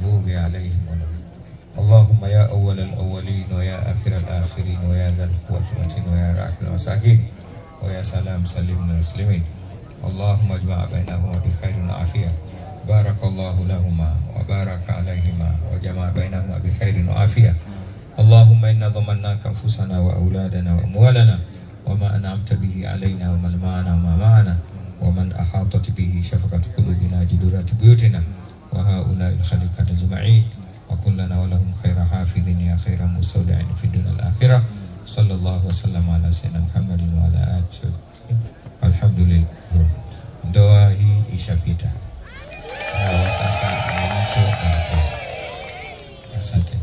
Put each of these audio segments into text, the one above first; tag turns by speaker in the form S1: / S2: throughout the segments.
S1: المغضوب عليهم ولا الضالين. اللهم يا أول الأولين ويا آخر الآخرين ويا ذا القوة المتين ويا راحم المساكين ويا سلام سلمنا المسلمين. اللهم اجمع بينهما بخير وعافية. بارك الله لهما وبارك عليهما وجمع بينهما بخير وعافية. اللهم إنا ضمناك أنفسنا وأولادنا وأموالنا وما أنعمت به علينا ومن معنا وما معنا ومن أحاطت به شفقة قلوبنا جدرات بيوتنا وهؤلاء الخليقة أجمعين وكلنا ولهم خير حافظ يا خير مستودع في الدنيا الآخرة. صلى الله وسلم على سيدنا محمد وعلى آله. Alhamdulillah, doa hii ishapita. Sasa ni mtu anakuwa. Asante.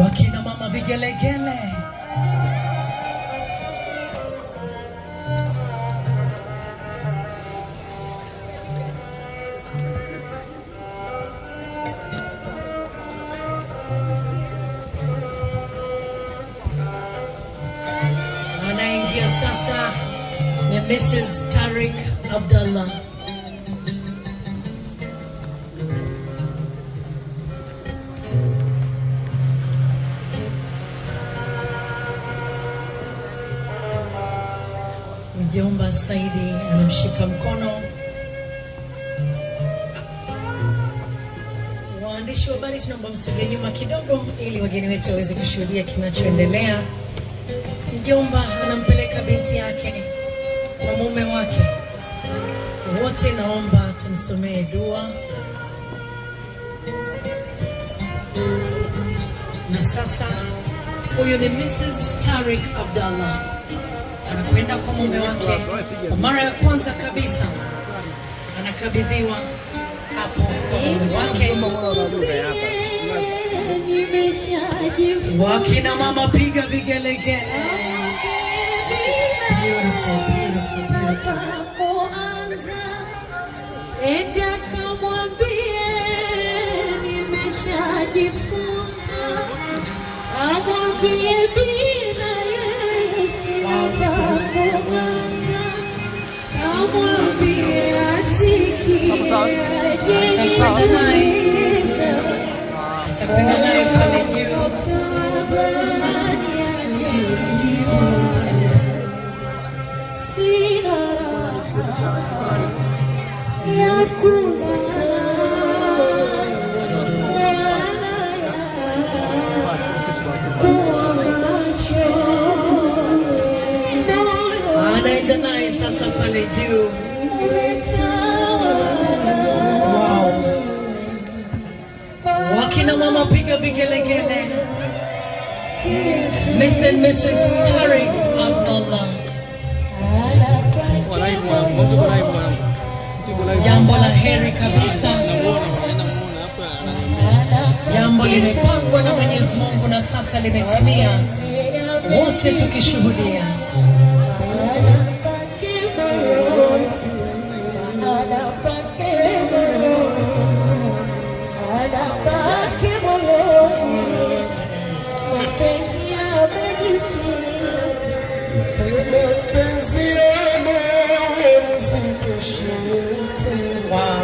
S2: Wakina mama vigelegele. Anaingia sasa ni Mrs. Tariq Abdallah. Mjomba Saidi anamshika mkono. Waandishi wa habari tunaomba msogee nyuma kidogo ili wageni wetu waweze kushuhudia kinachoendelea. Mjomba anampeleka binti yake kwa mume wake. Wote naomba tumsomee dua. Na sasa huyu ni Mrs. Tariq Abdallah. Anakwenda kwa mume wake kwa mara ya kwanza kabisa, anakabidhiwa hapo kwa mume wake. Wakina mama piga vigelegele. Beautiful, beautiful, beautiful.
S3: Enda kamwambie nimeshajifunza, amwambie bila Yesu nakuanza, amwambie asikie
S2: Atakwenda naye pale juu.
S3: sina raha ya
S2: Anaenda naye sasa pale juu. Wow. Wakina mama piga vigelegele. Mr. and Mrs. Tariq Abdallah. Jambo la heri kabisa. Jambo limepangwa na Mwenyezi Mungu na sasa limetimia. Wote tukishuhudia. Wow.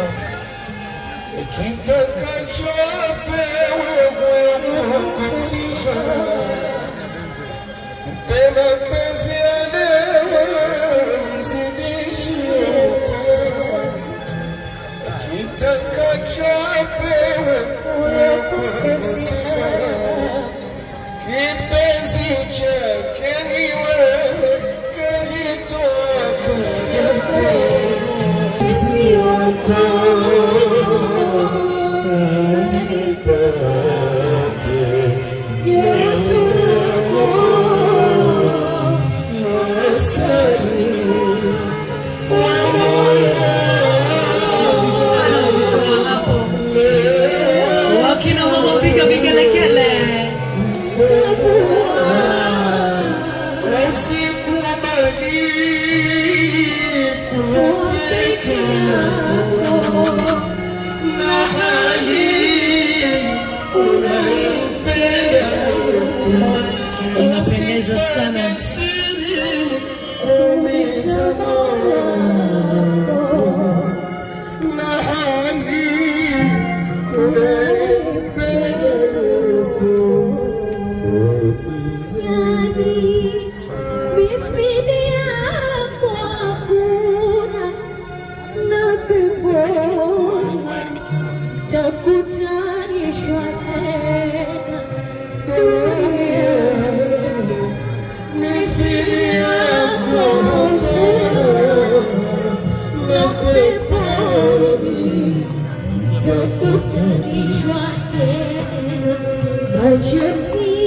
S2: Wakina mama piga Unapendeza sana.
S3: Takutanishwa tena mithili yako na peponi, takutanishwa tena machozi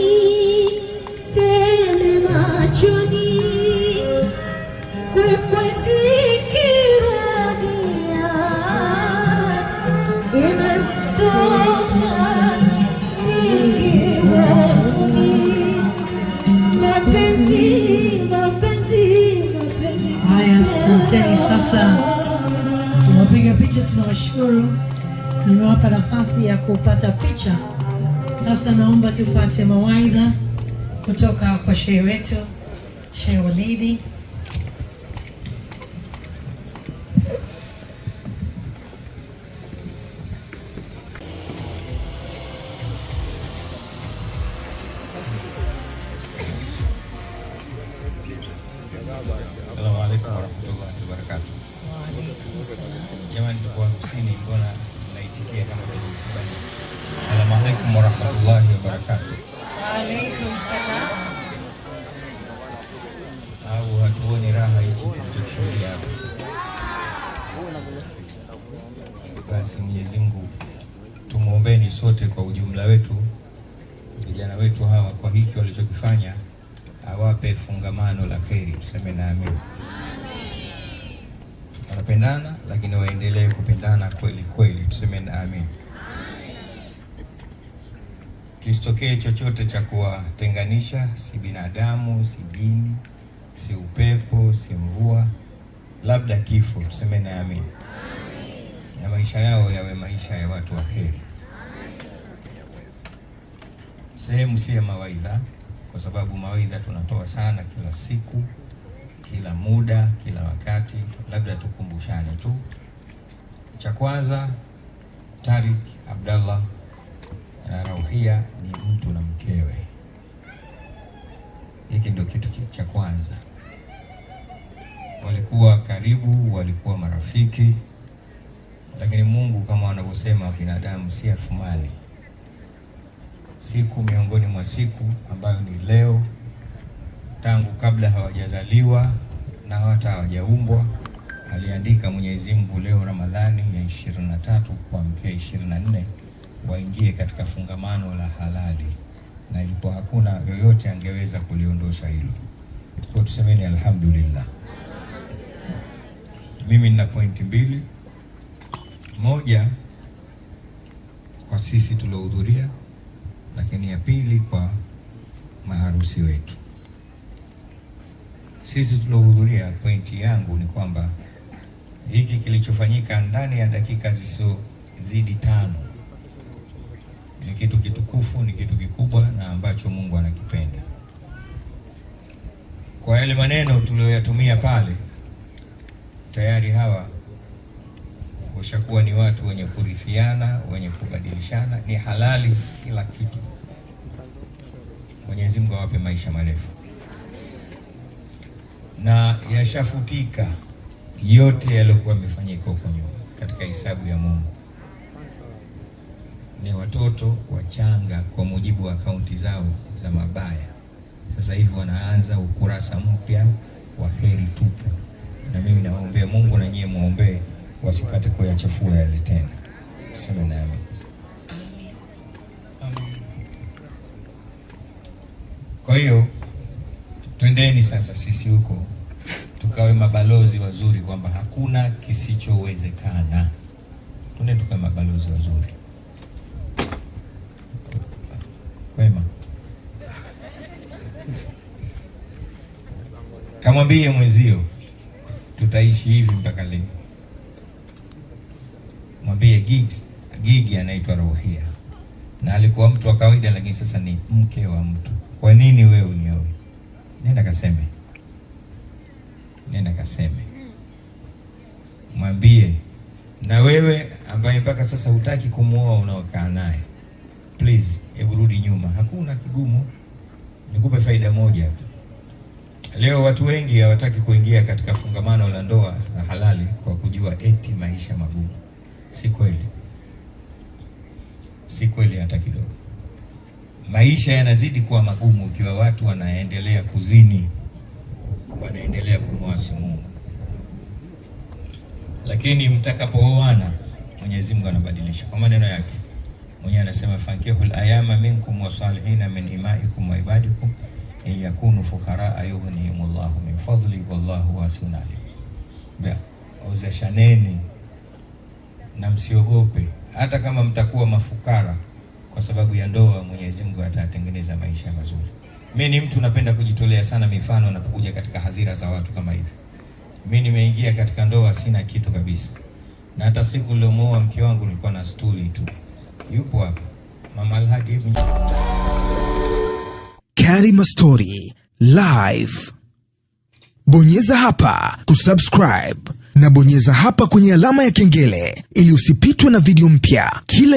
S3: tele machoni, kwekwezi kirania
S2: Haya, asanteni. Sasa tunapiga picha, tunawashukuru. Nimewapa nafasi ya kupata picha. Sasa naomba tupate mawaidha kutoka kwa shehe wetu, Shehe Walidi.
S1: Assalamu alaikum warahmatullahi wabarakatuh. Jamani, kwa kusini mbona naitikia kama msibani? Assalamu alaikum warahmatullahi wabarakatuh.
S2: Wa alaikum salam.
S1: Au hatuoni raha hichi tulichoshuhudia hapa? Basi Mwenyezi Mungu tumuombeeni sote kwa ujumla wetu, vijana wetu hawa, kwa hiki walichokifanya, awape fungamano la kheri, tuseme na amin. Wanapendana lakini waendelee kupendana kweli kweli, tuseme na amin. Kisitokee chochote cha kuwatenganisha, si binadamu, si jini, si upepo, si mvua, labda kifo, tuseme na amin. Na maisha yao yawe maisha ya watu wa kheri. Sehemu si ya mawaidha, kwa sababu mawaidha tunatoa sana kila siku, kila muda, kila wakati. Labda tukumbushane tu. Cha kwanza, Tariq Abdallah na Rauhia ni mtu na mkewe. Hiki ndio kitu cha kwanza. Walikuwa karibu, walikuwa marafiki, lakini Mungu kama wanavyosema binadamu si afumani. Siku miongoni mwa siku ambayo ni leo, tangu kabla hawajazaliwa na hata hawajaumbwa, aliandika Mwenyezi Mungu leo Ramadhani ya 23 kuamkia 24 waingie katika fungamano la halali, na ilikuwa hakuna yoyote angeweza kuliondosha hilo. Kwa tusemeni alhamdulillah. Mimi nina pointi mbili. Moja kwa sisi tuliohudhuria, lakini ya pili kwa maharusi wetu. Sisi tuliohudhuria, pointi yangu ni kwamba hiki kilichofanyika ndani ya dakika zisizozidi 5 ni kitu kitukufu, ni kitu kikubwa na ambacho Mungu anakipenda. Kwa yale maneno tuliyoyatumia pale, tayari hawa washakuwa ni watu wenye kurithiana, wenye kubadilishana, ni halali kila kitu. Mwenyezi Mungu awape maisha marefu. Na yashafutika yote yaliokuwa yamefanyika huko nyuma katika hisabu ya Mungu. Ni watoto wachanga kwa mujibu wa akaunti zao za mabaya. Sasa hivi wanaanza ukurasa mpya wa kheri tupu. Na mimi nawaombea Mungu, na nyie muombee wasipate kuyachafua yale tena. Sema nami. Amen. Kwa hiyo twendeni sasa sisi huko tukawe mabalozi wazuri, kwamba hakuna kisichowezekana. Twende tukawe mabalozi wazuri. Wema. Kamwambie mwenzio tutaishi hivi mpaka leo. Mwambie Gigi anaitwa Rauhia. na alikuwa mtu wa kawaida, lakini sasa ni mke wa mtu. Kwa nini wewe unioe? Nenda kaseme, nenda kaseme, mwambie. Na wewe ambaye mpaka sasa hutaki kumuoa unaokaa naye, please hebu rudi nyuma, hakuna kigumu. Nikupe faida moja tu. Leo watu wengi hawataki kuingia katika fungamano la ndoa na halali kwa kujua eti maisha magumu. Si kweli, si kweli hata kidogo. Maisha yanazidi kuwa magumu ikiwa watu wanaendelea kuzini, wanaendelea kumwasi Mungu. Lakini mtakapooana, Mwenyezi Mungu anabadilisha. Kwa maneno yake mwenyewe anasema, fankihul ayama minkum wasalihina min imaikum wa ibadikum in yakunu fuqara yughnihimullahu min fadli wallahu wasi'un alim. Ozeshaneni na msiogope, hata kama mtakuwa mafukara kwa sababu ya ndoa, Mwenyezi Mungu atatengeneza maisha mazuri. Mimi ni mtu napenda kujitolea sana mifano napokuja katika hadhira za watu kama hivi. Mimi nimeingia katika ndoa sina kitu kabisa, na hata siku niliomuoa mke wangu nilikuwa na stuli tu. Yupo hapa Mama Alhadi hivi.
S4: Karima Story Live. Bonyeza hapa kusubscribe na bonyeza hapa kwenye alama ya kengele ili usipitwe na video mpya kila